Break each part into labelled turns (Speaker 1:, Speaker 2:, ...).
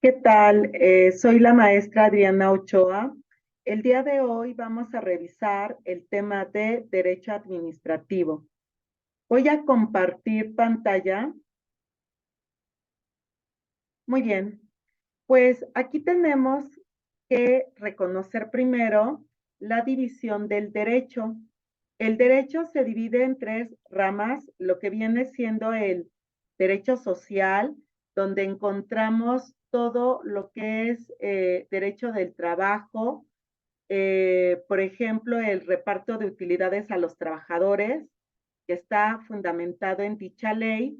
Speaker 1: ¿Qué tal? Soy la maestra Adriana Ochoa. El día de hoy vamos a revisar el tema de derecho administrativo. Voy a compartir pantalla. Muy bien. Pues aquí tenemos que reconocer primero la división del derecho. El derecho se divide en tres ramas, lo que viene siendo el derecho social, donde encontramos todo lo que es derecho del trabajo, por ejemplo, el reparto de utilidades a los trabajadores, que está fundamentado en dicha ley,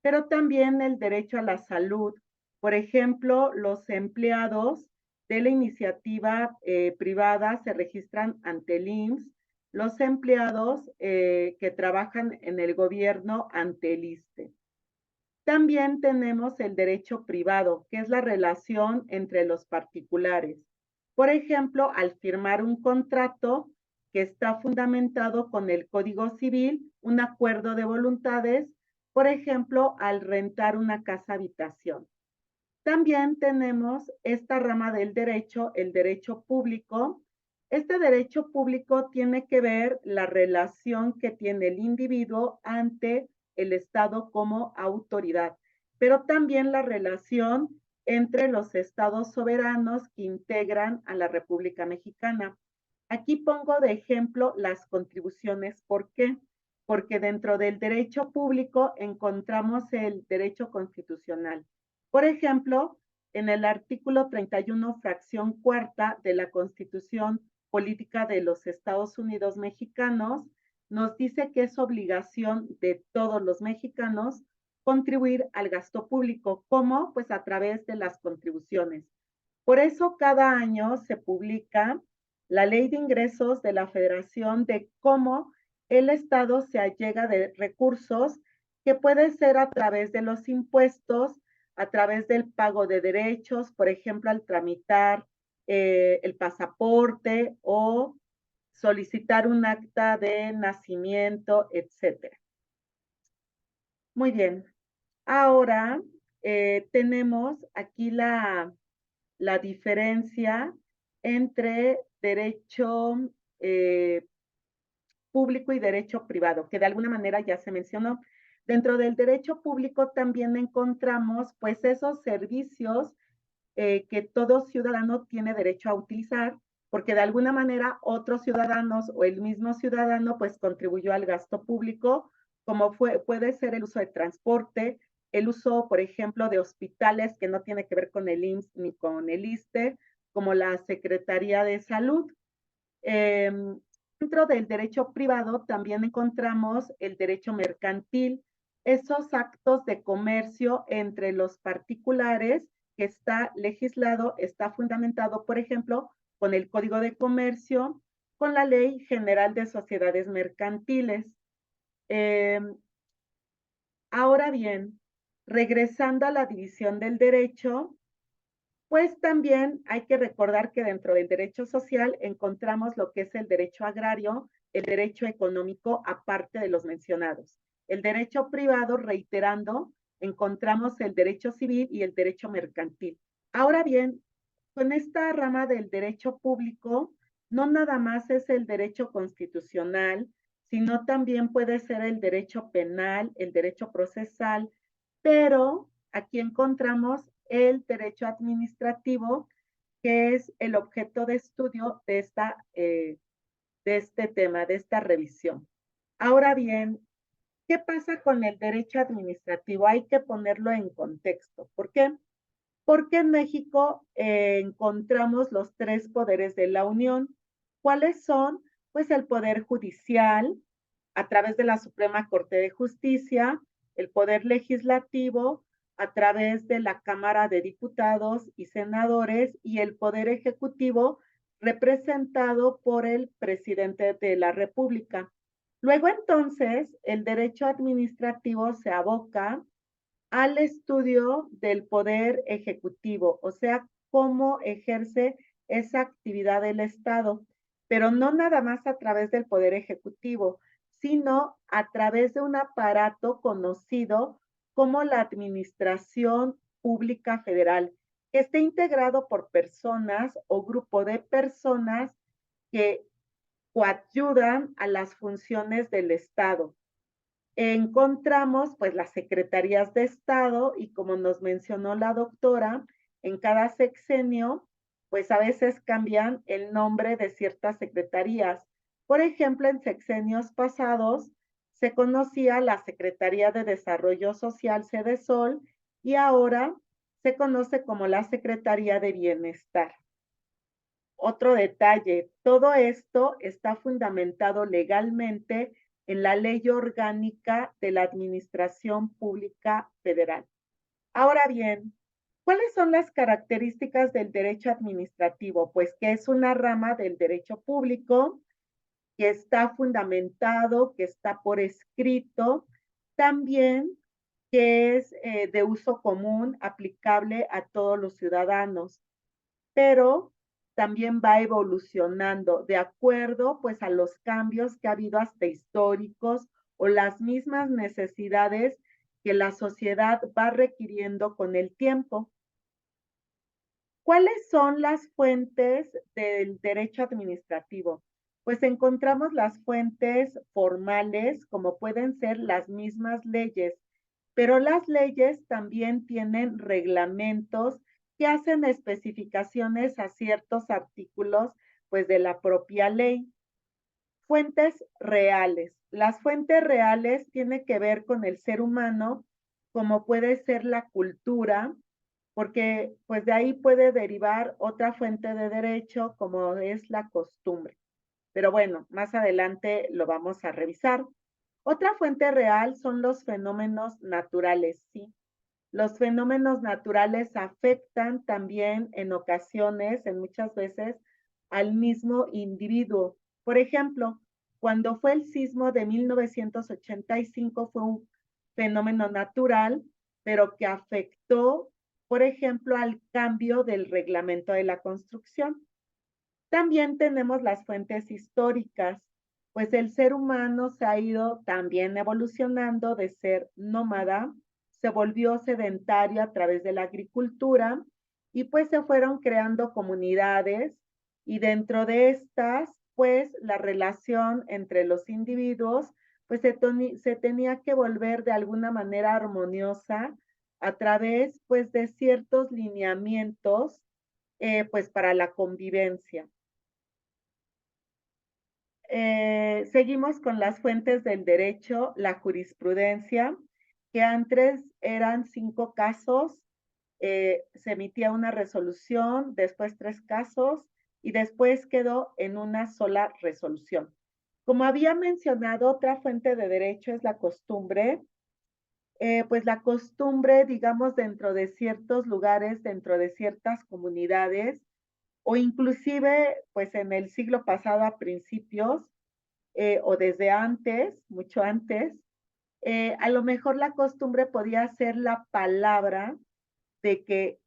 Speaker 1: pero también el derecho a la salud. Por ejemplo, los empleados de la iniciativa privada se registran ante el IMSS, los empleados que trabajan en el gobierno ante el ISSSTE. También tenemos el derecho privado, que es la relación entre los particulares. Por ejemplo, al firmar un contrato que está fundamentado con el Código Civil, un acuerdo de voluntades, por ejemplo, al rentar una casa habitación. También tenemos esta rama del derecho, el derecho público. Este derecho público tiene que ver la relación que tiene el individuo ante el Estado como autoridad, pero también la relación entre los estados soberanos que integran a la República Mexicana. Aquí pongo de ejemplo las contribuciones. ¿Por qué? Porque dentro del derecho público encontramos el derecho constitucional. Por ejemplo, en el artículo 31, fracción cuarta de la Constitución Política de los Estados Unidos Mexicanos, nos dice que es obligación de todos los mexicanos contribuir al gasto público. ¿Cómo? Pues a través de las contribuciones. Por eso cada año se publica la Ley de Ingresos de la Federación de cómo el Estado se allega de recursos que puede ser a través de los impuestos, a través del pago de derechos, por ejemplo, al tramitar el pasaporte o solicitar un acta de nacimiento, etcétera. Muy bien. Ahora tenemos aquí la diferencia entre derecho público y derecho privado, que de alguna manera ya se mencionó. Dentro del derecho público también encontramos pues esos servicios que todo ciudadano tiene derecho a utilizar, porque de alguna manera otros ciudadanos o el mismo ciudadano pues contribuyó al gasto público, como puede ser el uso de transporte, el uso, por ejemplo, de hospitales que no tiene que ver con el IMSS ni con el ISSSTE, como la Secretaría de Salud. Eh, Dentro del derecho privado también encontramos el derecho mercantil, esos actos de comercio entre los particulares que está legislado, está fundamentado, por ejemplo, con el Código de Comercio, con la Ley General de Sociedades Mercantiles. Eh, Ahora bien, regresando a la división del derecho, pues también hay que recordar que dentro del derecho social encontramos lo que es el derecho agrario, el derecho económico, aparte de los mencionados. El derecho privado, reiterando, encontramos el derecho civil y el derecho mercantil. Ahora bien, con esta rama del derecho público, no nada más es el derecho constitucional, sino también puede ser el derecho penal, el derecho procesal, pero aquí encontramos el derecho administrativo, que es el objeto de estudio de este tema, de esta revisión. Ahora bien, ¿qué pasa con el derecho administrativo? Hay que ponerlo en contexto. ¿Por qué? Porque en México encontramos los tres poderes de la Unión. ¿Cuáles son? Pues el Poder Judicial, a través de la Suprema Corte de Justicia, el Poder Legislativo, a través de la Cámara de Diputados y Senadores, y el Poder Ejecutivo, representado por el presidente de la República. Luego entonces, el derecho administrativo se aboca al estudio del poder ejecutivo, o sea, cómo ejerce esa actividad del Estado, pero no nada más a través del poder ejecutivo, sino a través de un aparato conocido como la Administración Pública Federal, que esté integrado por personas o grupo de personas que coadyudan a las funciones del Estado. Encontramos pues las secretarías de Estado y como nos mencionó la doctora, en cada sexenio pues a veces cambian el nombre de ciertas secretarías. Por ejemplo, en sexenios pasados se conocía la Secretaría de Desarrollo Social Sedesol y ahora se conoce como la Secretaría de Bienestar. Otro detalle, todo esto está fundamentado legalmente en la Ley Orgánica de la Administración Pública Federal. Ahora bien, ¿cuáles son las características del derecho administrativo? Pues que es una rama del derecho público, que está fundamentado, que está por escrito, también que es de uso común, aplicable a todos los ciudadanos, pero también va evolucionando de acuerdo pues a los cambios que ha habido hasta históricos o las mismas necesidades que la sociedad va requiriendo con el tiempo. ¿Cuáles son las fuentes del derecho administrativo? Pues encontramos las fuentes formales, como pueden ser las mismas leyes, pero las leyes también tienen reglamentos que hacen especificaciones a ciertos artículos, pues de la propia ley. Fuentes reales. Las fuentes reales tienen que ver con el ser humano, como puede ser la cultura, porque pues de ahí puede derivar otra fuente de derecho como es la costumbre. Pero bueno, más adelante lo vamos a revisar. Otra fuente real son los fenómenos naturales, sí. Los fenómenos naturales afectan también en ocasiones, en muchas veces, al mismo individuo. Por ejemplo, cuando fue el sismo de 1985 fue un fenómeno natural, pero que afectó, por ejemplo, al cambio del reglamento de la construcción. También tenemos las fuentes históricas, pues el ser humano se ha ido también evolucionando de ser nómada, se volvió sedentario a través de la agricultura y pues se fueron creando comunidades y dentro de estas, pues la relación entre los individuos, pues se tenía que volver de alguna manera armoniosa a través pues de ciertos lineamientos pues para la convivencia. Seguimos con las fuentes del derecho, la jurisprudencia, que antes eran 5 casos, se emitía una resolución, después 3 casos y después quedó en una sola resolución. Como había mencionado, otra fuente de derecho es la costumbre, pues la costumbre, digamos, dentro de ciertos lugares, dentro de ciertas comunidades, o inclusive, pues en el siglo pasado a principios, o desde antes, mucho antes, a lo mejor la costumbre podía ser la palabra de que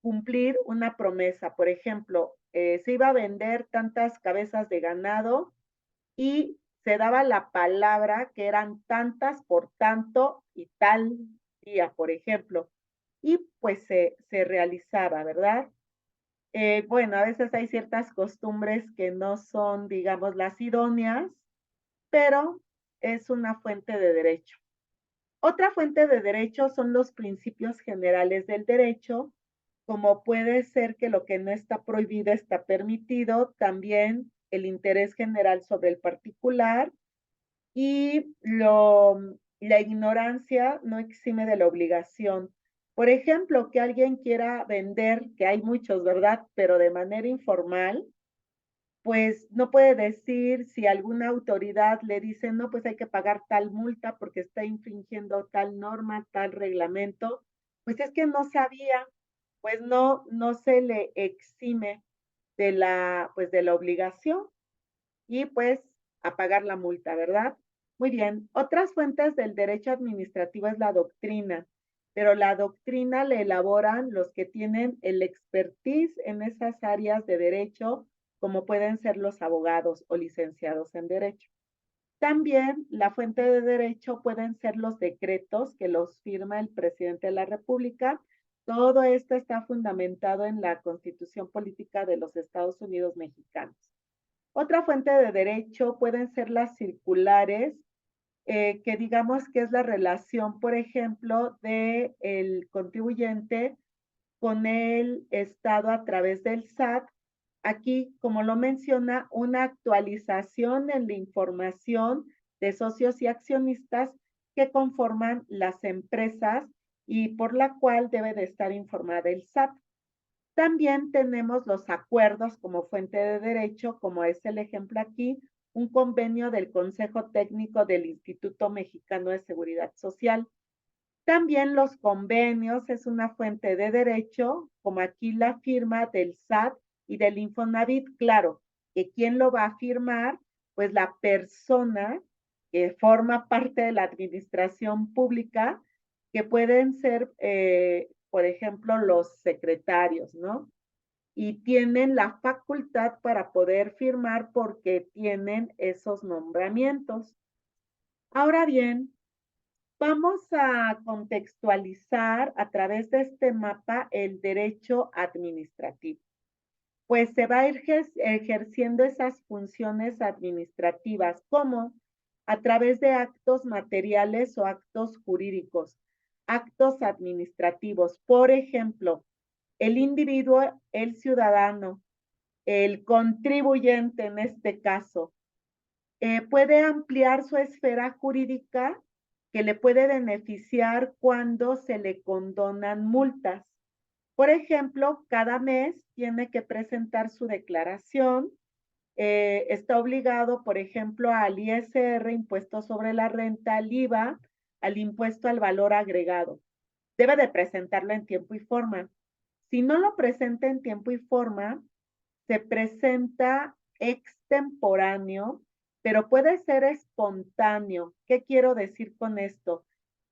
Speaker 1: cumplir una promesa. Por ejemplo, se iba a vender tantas cabezas de ganado y se daba la palabra que eran tantas por tanto y tal día, por ejemplo. Y pues se realizaba, ¿verdad? Bueno, a veces hay ciertas costumbres que no son, digamos, las idóneas, pero es una fuente de derecho. Otra fuente de derecho son los principios generales del derecho, como puede ser que lo que no está prohibido está permitido, también el interés general sobre el particular y la ignorancia no exime de la obligación. Por ejemplo, que alguien quiera vender, que hay muchos, ¿verdad? Pero de manera informal, pues no puede decir si alguna autoridad le dice, no, pues hay que pagar tal multa porque está infringiendo tal norma, tal reglamento, pues es que no sabía, pues no se le exime pues de la obligación y pues a pagar la multa, ¿verdad? Muy bien. Otras fuentes del derecho administrativo es la doctrina, pero la doctrina la elaboran los que tienen el expertise en esas áreas de derecho, como pueden ser los abogados o licenciados en derecho. También la fuente de derecho pueden ser los decretos que los firma el presidente de la República. Todo esto está fundamentado en la Constitución Política de los Estados Unidos Mexicanos. Otra fuente de derecho pueden ser las circulares, que digamos que es la relación, por ejemplo, del contribuyente con el Estado a través del SAT. Aquí, como lo menciona, una actualización en la información de socios y accionistas que conforman las empresas y por la cual debe de estar informada el SAT. También tenemos los acuerdos como fuente de derecho, como es el ejemplo aquí, un convenio del Consejo Técnico del Instituto Mexicano de Seguridad Social. También los convenios es una fuente de derecho, como aquí la firma del SAT y del Infonavit. Claro, que quién lo va a firmar, pues la persona que forma parte de la administración pública, que pueden ser, por ejemplo, los secretarios, ¿no? Y tienen la facultad para poder firmar porque tienen esos nombramientos. Ahora bien, vamos a contextualizar a través de este mapa el derecho administrativo, pues se va a ir ejerciendo esas funciones administrativas como a través de actos materiales o actos jurídicos, actos administrativos. Por ejemplo, el individuo, el ciudadano, el contribuyente en este caso, puede ampliar su esfera jurídica que le puede beneficiar cuando se le condonan multas. Por ejemplo, cada mes tiene que presentar su declaración. Está obligado, por ejemplo, al ISR, impuesto sobre la renta, al IVA, al impuesto al valor agregado. Debe de presentarlo en tiempo y forma. Si no lo presenta en tiempo y forma, se presenta extemporáneo, pero puede ser espontáneo. ¿Qué quiero decir con esto?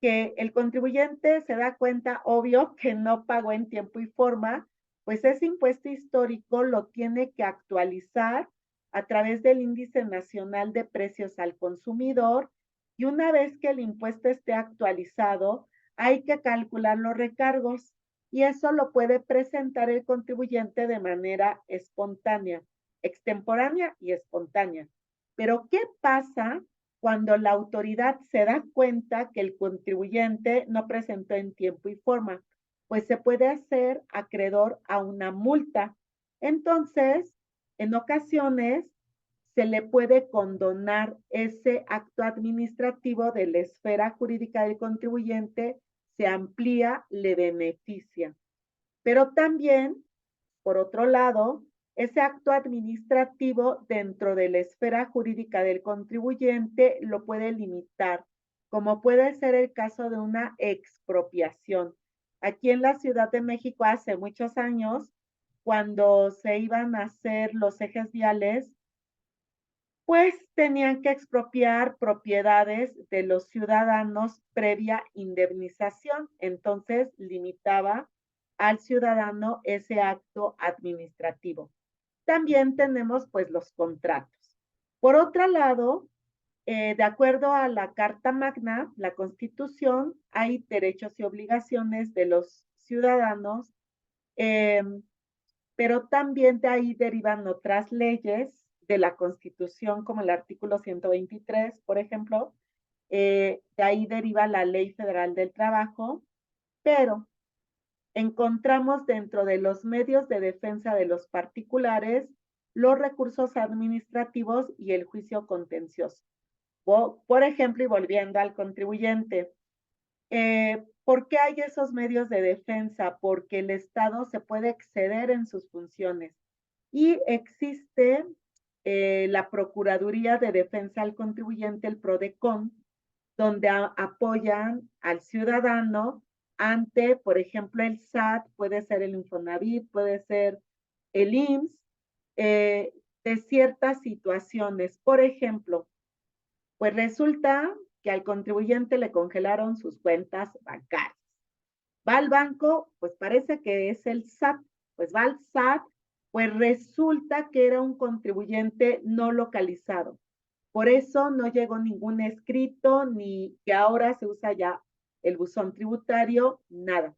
Speaker 1: Que el contribuyente se da cuenta, obvio, que no pagó en tiempo y forma, pues ese impuesto histórico lo tiene que actualizar a través del Índice Nacional de Precios al Consumidor y una vez que el impuesto esté actualizado, hay que calcular los recargos y eso lo puede presentar el contribuyente de manera espontánea, extemporánea y espontánea. Pero ¿qué pasa cuando la autoridad se da cuenta que el contribuyente no presentó en tiempo y forma? Pues se puede hacer acreedor a una multa. Entonces, en ocasiones se le puede condonar ese acto administrativo de la esfera jurídica del contribuyente, se amplía, le beneficia. Pero también, por otro lado, ese acto administrativo dentro de la esfera jurídica del contribuyente lo puede limitar, como puede ser el caso de una expropiación. Aquí en la Ciudad de México hace muchos años, cuando se iban a hacer los ejes viales, pues tenían que expropiar propiedades de los ciudadanos previa indemnización. Entonces limitaba al ciudadano ese acto administrativo. También tenemos pues los contratos. Por otro lado, de acuerdo a la Carta Magna, la Constitución, hay derechos y obligaciones de los ciudadanos, eh, pero también de ahí derivan otras leyes de la Constitución, como el artículo 123, por ejemplo. De ahí deriva la Ley Federal del Trabajo, pero encontramos dentro de los medios de defensa de los particulares los recursos administrativos y el juicio contencioso. Por ejemplo, y volviendo al contribuyente, ¿por qué hay esos medios de defensa? Porque el Estado se puede exceder en sus funciones y existe la Procuraduría de Defensa al Contribuyente, el PRODECON, donde apoyan al ciudadano ante, por ejemplo, el SAT, puede ser el Infonavit, puede ser el IMSS, de ciertas situaciones. Por ejemplo, pues resulta que al contribuyente le congelaron sus cuentas bancarias. Va al banco, pues parece que es el SAT, pues va al SAT, pues resulta que era un contribuyente no localizado. Por eso no llegó ningún escrito, ni que ahora se usa ya el buzón tributario, nada.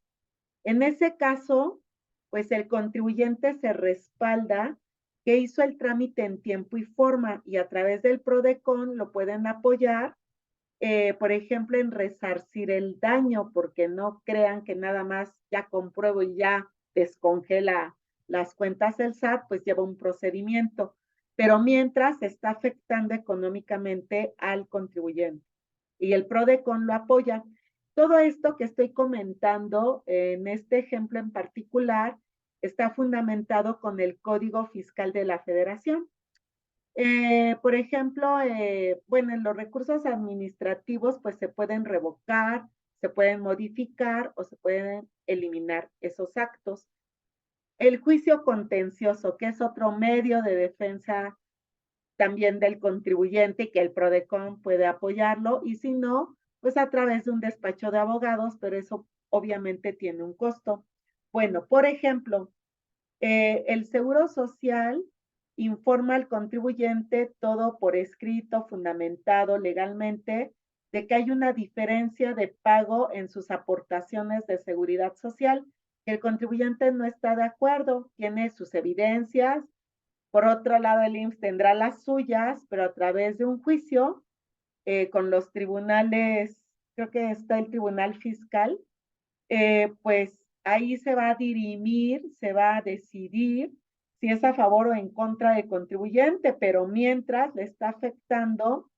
Speaker 1: En ese caso, pues el contribuyente se respalda que hizo el trámite en tiempo y forma y a través del PRODECON lo pueden apoyar, por ejemplo, en resarcir el daño, porque no crean que nada más ya compruebo y ya descongela las cuentas del SAT, pues lleva un procedimiento, pero mientras está afectando económicamente al contribuyente y el PRODECON lo apoya. Todo esto que estoy comentando en este ejemplo en particular está fundamentado con el Código Fiscal de la Federación. Por ejemplo, bueno, en los recursos administrativos pues se pueden revocar, se pueden modificar o se pueden eliminar esos actos. El juicio contencioso, que es otro medio de defensa también del contribuyente, que el PRODECON puede apoyarlo, y si no, pues a través de un despacho de abogados, pero eso obviamente tiene un costo. Bueno, por ejemplo, el Seguro Social informa al contribuyente todo por escrito, fundamentado legalmente, de que hay una diferencia de pago en sus aportaciones de seguridad social, que el contribuyente no está de acuerdo, tiene sus evidencias. Por otro lado, el IMSS tendrá las suyas, pero a través de un juicio con los tribunales, creo que está el Tribunal Fiscal, pues ahí se va a dirimir, se va a decidir si es a favor o en contra del contribuyente, pero mientras le está afectando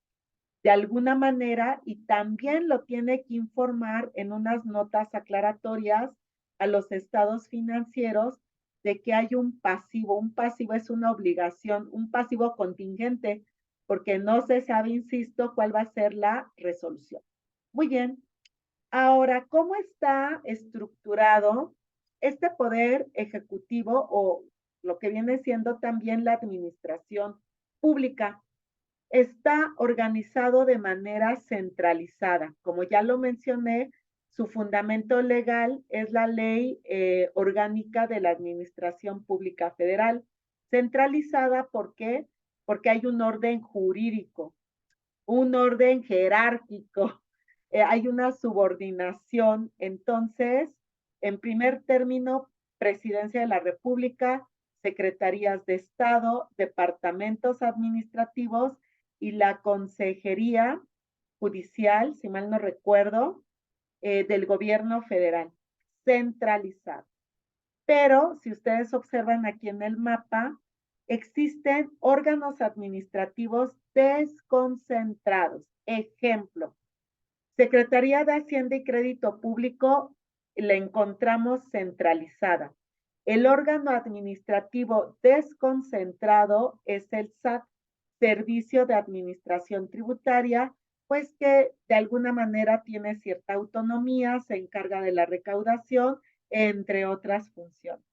Speaker 1: de alguna manera y también lo tiene que informar en unas notas aclaratorias a los estados financieros de que hay un pasivo es una obligación, un pasivo contingente, porque no se sabe, insisto, cuál va a ser la resolución. Muy bien, ahora, ¿cómo está estructurado este poder ejecutivo o lo que viene siendo también la administración pública? Está organizado de manera centralizada. Como ya lo mencioné, su fundamento legal es la Ley Orgánica de la Administración Pública Federal. Centralizada, ¿por qué? Porque hay un orden jurídico, un orden jerárquico, hay una subordinación. Entonces, en primer término, Presidencia de la República, Secretarías de Estado, departamentos administrativos y la Consejería Judicial, si mal no recuerdo, del gobierno federal, centralizado. Pero si ustedes observan aquí en el mapa, existen órganos administrativos desconcentrados. Ejemplo, Secretaría de Hacienda y Crédito Público la encontramos centralizada. El órgano administrativo desconcentrado es el SAT, Servicio de Administración Tributaria, pues que de alguna manera tiene cierta autonomía, se encarga de la recaudación, entre otras funciones.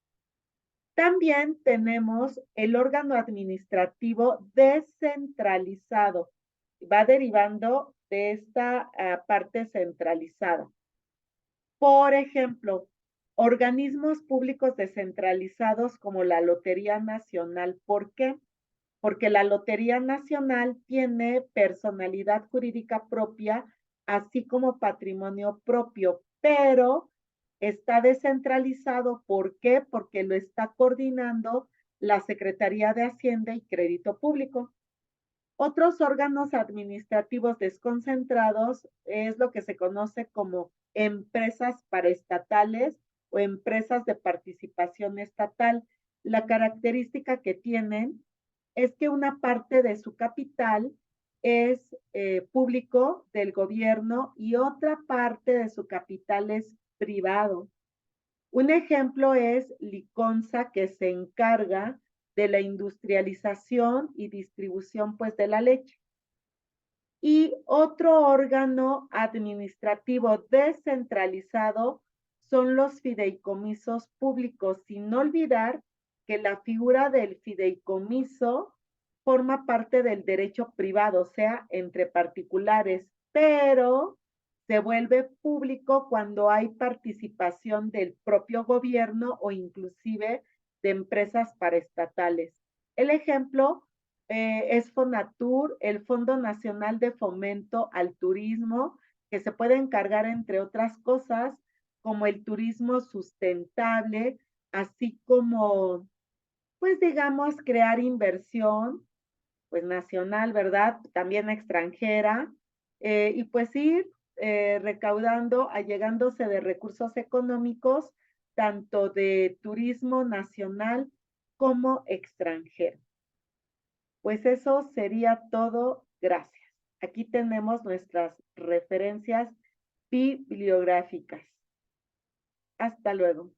Speaker 1: También tenemos el órgano administrativo descentralizado. Va derivando de esta parte centralizada. Por ejemplo, organismos públicos descentralizados como la Lotería Nacional. ¿Por qué? Porque la Lotería Nacional tiene personalidad jurídica propia, así como patrimonio propio, pero está descentralizado. ¿Por qué? Porque lo está coordinando la Secretaría de Hacienda y Crédito Público. Otros órganos administrativos desconcentrados es lo que se conoce como empresas paraestatales o empresas de participación estatal. La característica que tienen es que una parte de su capital es público del gobierno y otra parte de su capital es privado. Un ejemplo es Liconza, que se encarga de la industrialización y distribución pues de la leche. Y otro órgano administrativo descentralizado son los fideicomisos públicos, sin olvidar que la figura del fideicomiso forma parte del derecho privado, o sea, entre particulares, pero se vuelve público cuando hay participación del propio gobierno o inclusive de empresas paraestatales. El ejemplo es Fonatur, el Fondo Nacional de Fomento al Turismo, que se puede encargar, entre otras cosas, como el turismo sustentable, así como, pues digamos, crear inversión, pues nacional, ¿verdad? También extranjera, y pues ir recaudando, allegándose de recursos económicos, tanto de turismo nacional como extranjero. Pues eso sería todo. Gracias. Aquí tenemos nuestras referencias bibliográficas. Hasta luego.